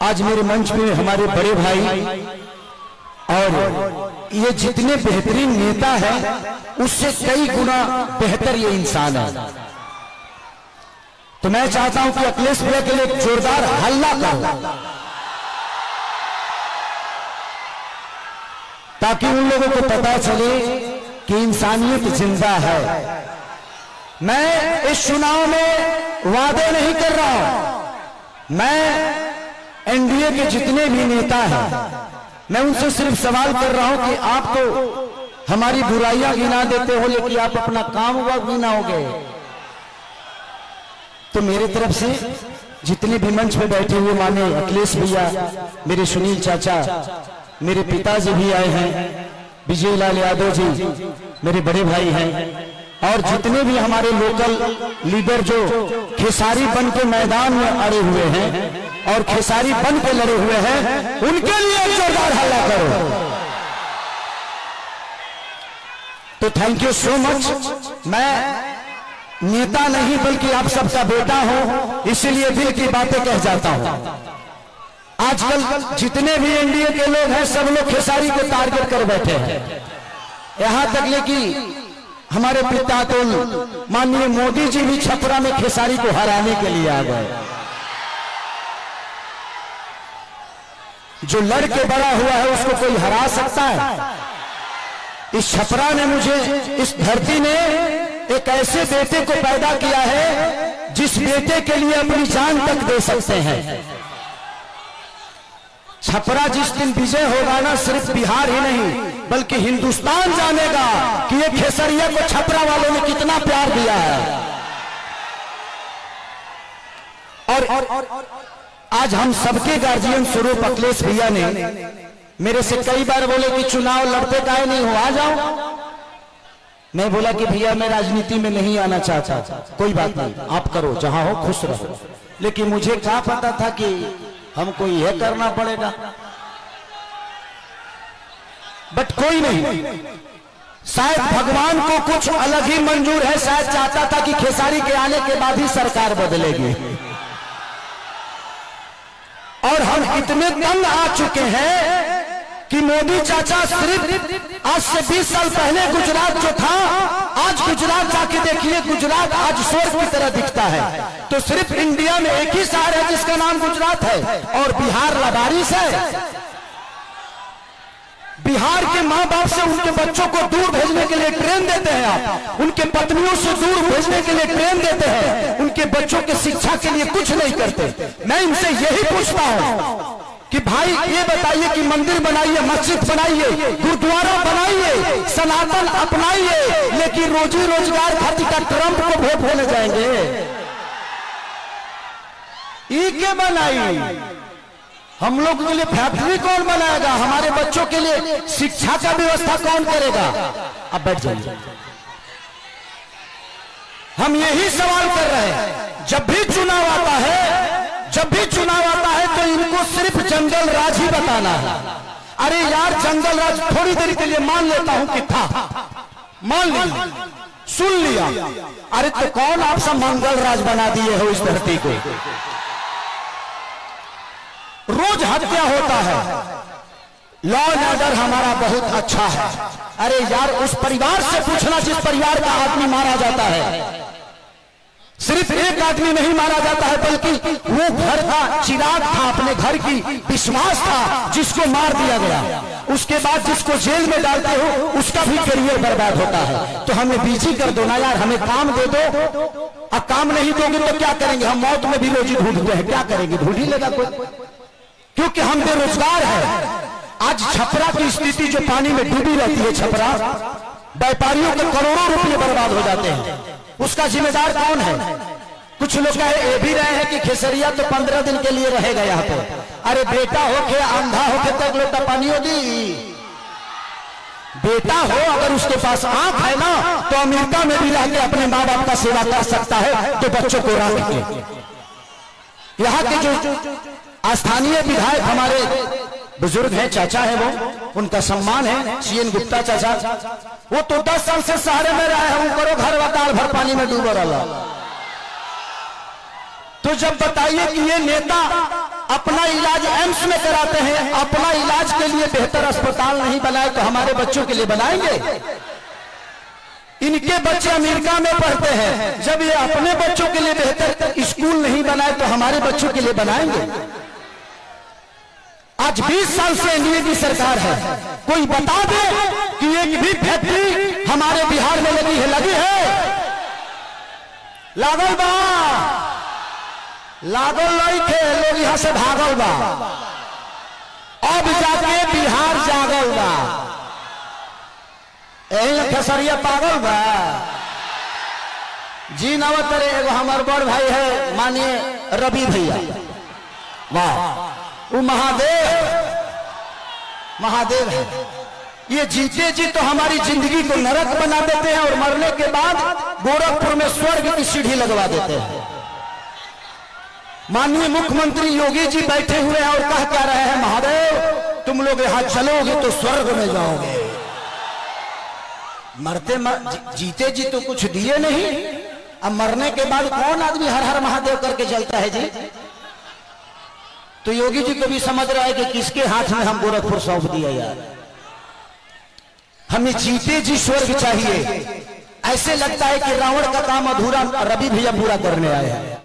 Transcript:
आज मेरे मंच में हमारे बड़े भाई और ये जितने बेहतरीन नेता हैं उससे कई गुना बेहतर ये इंसान है। तो मैं चाहता हूं कि अखिलेश भैया के लिए एक जोरदार हल्ला करो ताकि उन लोगों को पता चले कि इंसानियत जिंदा है। मैं इस चुनाव में वादे नहीं कर रहा हूं। मैं एनडीए के जितने भी नेता हैं मैं उनसे सिर्फ सवाल कर रहा हूं कि आप तो हमारी बुराइयां गिना देते हो लेकिन आप अपना काम हुआ गिनाओगे। तो मेरे तरफ से जितने भी मंच पे बैठे हुए माने अखिलेश भैया, मेरे सुनील चाचा, मेरे पिताजी भी आए हैं, विजय लाल यादव जी मेरे बड़े भाई हैं, और जितने भी हमारे लोकल लीडर जो खेसारी बन के मैदान में अड़े हुए हैं और खेसारी बन के लड़े हुए हैं, उनके लिए एक जोरदार हल्ला करो। तो थैंक यू सो मच। मैं नेता नहीं बल्कि आप सबका बेटा हूं, इसीलिए दिल की बातें कह जाता हूं। आजकल जितने भी एनडीए के लोग हैं सब लोग खेसारी को टारगेट कर बैठे हैं। यहां तक लेकिन हमारे पिता तो माननीय मोदी जी भी छपरा में खेसारी को हराने के लिए आ गए। जो लड़के बड़ा हुआ है उसको कोई हरा सकता है? इस छपरा ने मुझे, इस धरती ने एक ऐसे बेटे को पैदा किया है जिस बेटे के लिए अपनी जान तक दे सकते हैं। छपरा जिस दिन विजय होगा ना, सिर्फ बिहार ही नहीं बल्कि हिंदुस्तान जानेगा कि ये खेसरिया को छपरा वालों ने कितना प्यार दिया है। और आज हम सबके गार्जियन स्वरूप अखिलेश भैया ने मेरे से कई बार बोले कि चुनाव लड़ते काहे नहीं हो, आ जाओ। मैं बोला कि भैया मैं राजनीति में नहीं आना चाहता। कोई बात नहीं, आप करो, जहां हो खुश रहो। लेकिन मुझे क्या पता था कि हमको यह करना पड़ेगा। बट कोई नहीं, शायद भगवान को कुछ अलग ही मंजूर है। शायद चाहता था कि खेसारी के आने के बाद ही सरकार बदलेगी। और हम इतने तंग आ चुके हैं कि मोदी चाचा सिर्फ आज से 20 साल पहले गुजरात जो था, आज गुजरात जाके देखिए, गुजरात आज स्वर्ग की तरह दिखता है। तो सिर्फ इंडिया में एक ही शहर है जिसका नाम गुजरात है, और बिहार लबारिश है। बिहार के माँ बाप से उनके बच्चों को दूर भेजने के लिए ट्रेन देते हैं आप, उनके पत्नियों से दूर भेजने के लिए ट्रेन देते हैं, उनके बच्चों के शिक्षा के लिए कुछ नहीं करते। मैं इनसे यही पूछता हूं कि भाई ये बताइए कि मंदिर बनाइए, मस्जिद बनाइए, गुरुद्वारा बनाइए, सनातन अपनाइए, लेकिन रोजी रोजगार खातिर का ट्रंप को वोट देने जाएंगे? ई के बनाई? हम लोग के लिए फैक्ट्री कौन बनाएगा? हमारे बच्चों के लिए शिक्षा का व्यवस्था कौन करेगा? अब बैठ जाइए। हम यही सवाल कर रहे हैं। जब भी चुनाव आता है, जब भी चुनाव आता है तो इनको सिर्फ जंगल राज ही बताना है। अरे यार, जंगल राज थोड़ी देर के लिए मान लेता हूं कि था, मान लिया, सुन लिया। अरे तो कौन आप सब मंगल राज बना दिए हो इस धरती को? रोज हत्या होता है, लॉ एंड ऑर्डर हमारा बहुत अच्छा है। अरे यार, उस परिवार से पूछना जिस परिवार का आदमी मारा जाता है। सिर्फ एक आदमी नहीं मारा जाता है बल्कि वो घर का चिराग था, अपने घर की विश्वास था, जिसको मार दिया गया। उसके बाद जिसको जेल में डालते हो उसका भी करियर बर्बाद होता है। तो हमें बिजी कर दो ना यार, हमें काम दे दो। अब काम नहीं दोगे तो क्या करेंगे? हम मौत में भी रोजी ढूंढते हैं, क्या करेंगे? ढूंढ ही लेगा कोई, क्योंकि हम बेरोजगार है। आज छपरा की स्थिति जो पानी में डूबी रहती है, छपरा व्यापारियों के करोड़ों रुपए बर्बाद हो जाते हैं। उसका जिम्मेदार कौन है? कुछ लोग ये भी रहे हैं कि खेसरिया तो 15 दिन के लिए रहेगा यहाँ पे। अरे बेटा होके अंधा होके तक लोटा पानी होगी। बेटा हो अगर उसके पास आंख है ना, तो अमेरिका में भी रह के अपने माँ बाप का सेवा कर सकता है, तो बच्चों को रख के। यहाँ के जो स्थानीय विधायक हमारे बुजुर्ग हैं, चाचा है, वो उनका सम्मान है, सीएन गुप्ता चाचा, वो तो 10 साल से शहर में रहे हैं। करो घर वाताल भर पानी में डूबा रहा। तो जब बताइए कि ये नेता अपना इलाज एम्स में कराते हैं, अपना इलाज के लिए बेहतर अस्पताल नहीं बनाए तो हमारे बच्चों के लिए बनाएंगे? इनके बच्चे अमेरिका में पढ़ते हैं, जब ये अपने बच्चों के लिए बेहतर स्कूल नहीं बनाए तो हमारे बच्चों के लिए बनाएंगे? आज 20 साल से एनडीए की सरकार है, कोई बता दे कि एक भी फैक्ट्री हमारे बिहार में लगी है? लगी है? लागल बा? लागल नहीं थे, लोग यहां से भागल बा। अब जाके बिहार जागल बा। यही खेसरिया पागल बा जी। नवतरे एगो हमार बड़ भाई है मानिए रवि भैया, वाह, वो महादेव है। ये जीते जी तो हमारी जिंदगी को नरक बना देते हैं और मरने के बाद गोरखपुर में स्वर्ग की सीढ़ी लगवा देते हैं। माननीय मुख्यमंत्री योगी जी बैठे हुए हैं और कह क्या रहे हैं, महादेव तुम लोग यहां चलोगे तो स्वर्ग में जाओगे। जीते जी तो कुछ दिए नहीं, अब मरने के बाद कौन आदमी हर हर महादेव करके चलता है जी? तो योगी जी को भी समझ रहा है कि किसके हाथ में हम गोरखपुर सौंप दिया यार। हमें जीते जी स्वर्ग चाहिए। ऐसे लगता है कि रावण का काम अधूरा रवि भैया पूरा करने आए हैं।